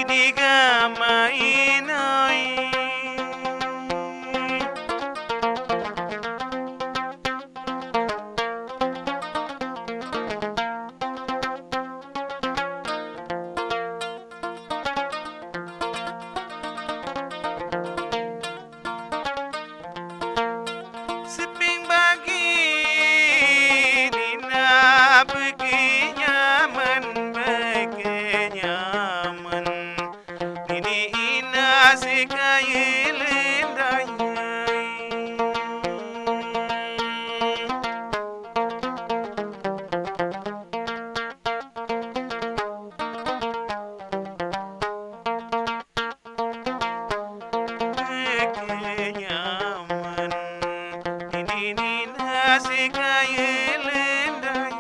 diga mainai seping bagi dina bagi nyaman ini ina sekai lendai nyaman ini ina sekai lendai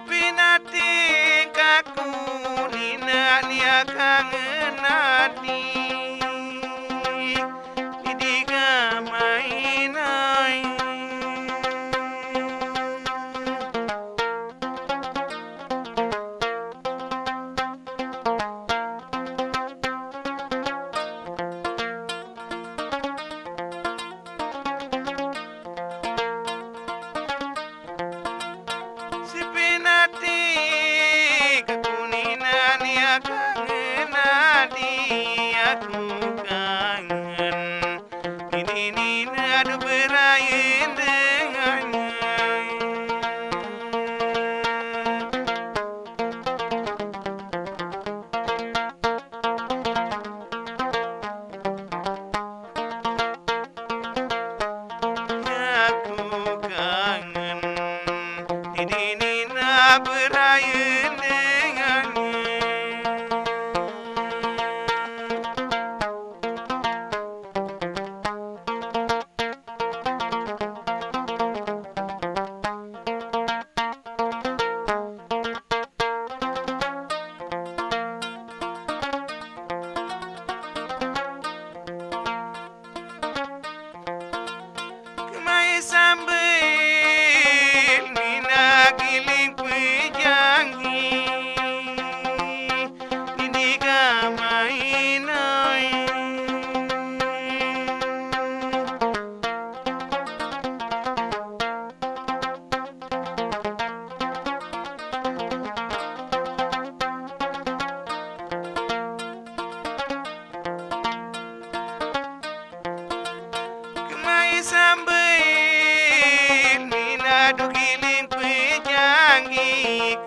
pinati kaku nina nia kangen nadi didiga mainai pinati kekunina nia kangen nadi aku kangen ini nina adu berain dengannya aku kangen ini nina berain dengannya kemai sambil nina giling pejangi didiga mainai kemai sambil nina dugiling pejangi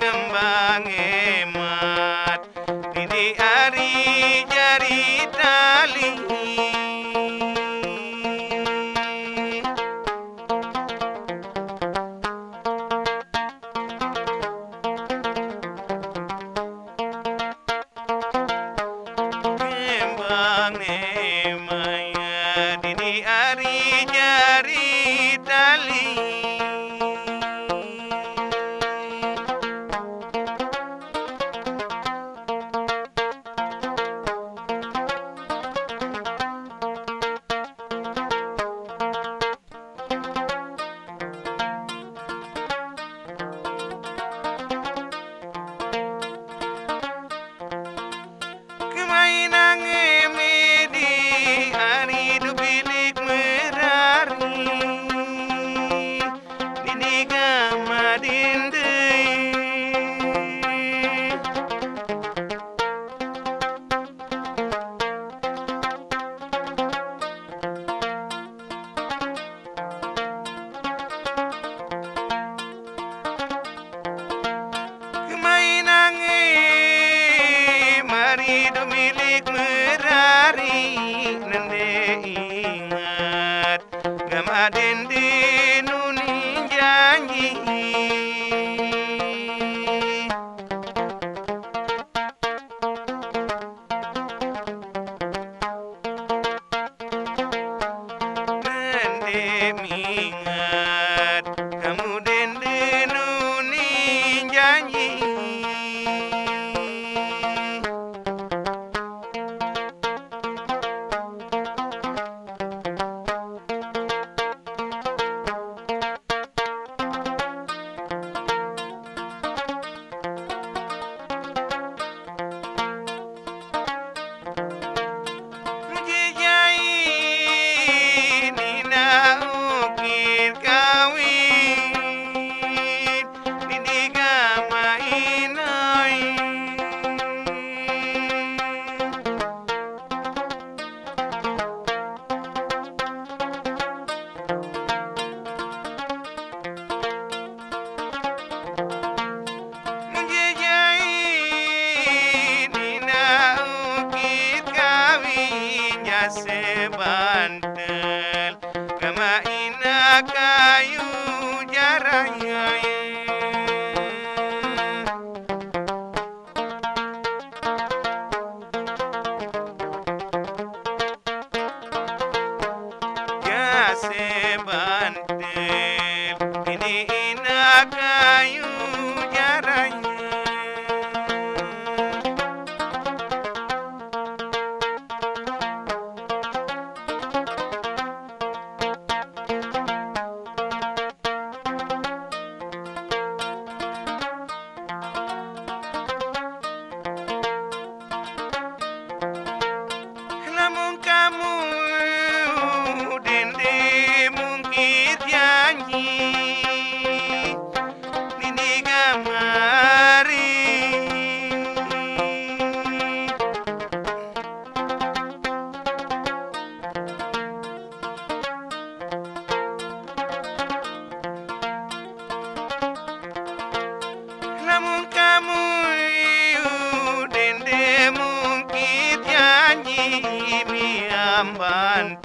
kembang emat ini hari jari tali kembang emat ini hari jari tali kemainan emedi hari du bilik merari didiga madindei kemainan mari du milik merari nende ingat gamaden di nuni janji nende mingat kamu dende nuni janji gamari. Lamun kamu dende mungkin janji mi amban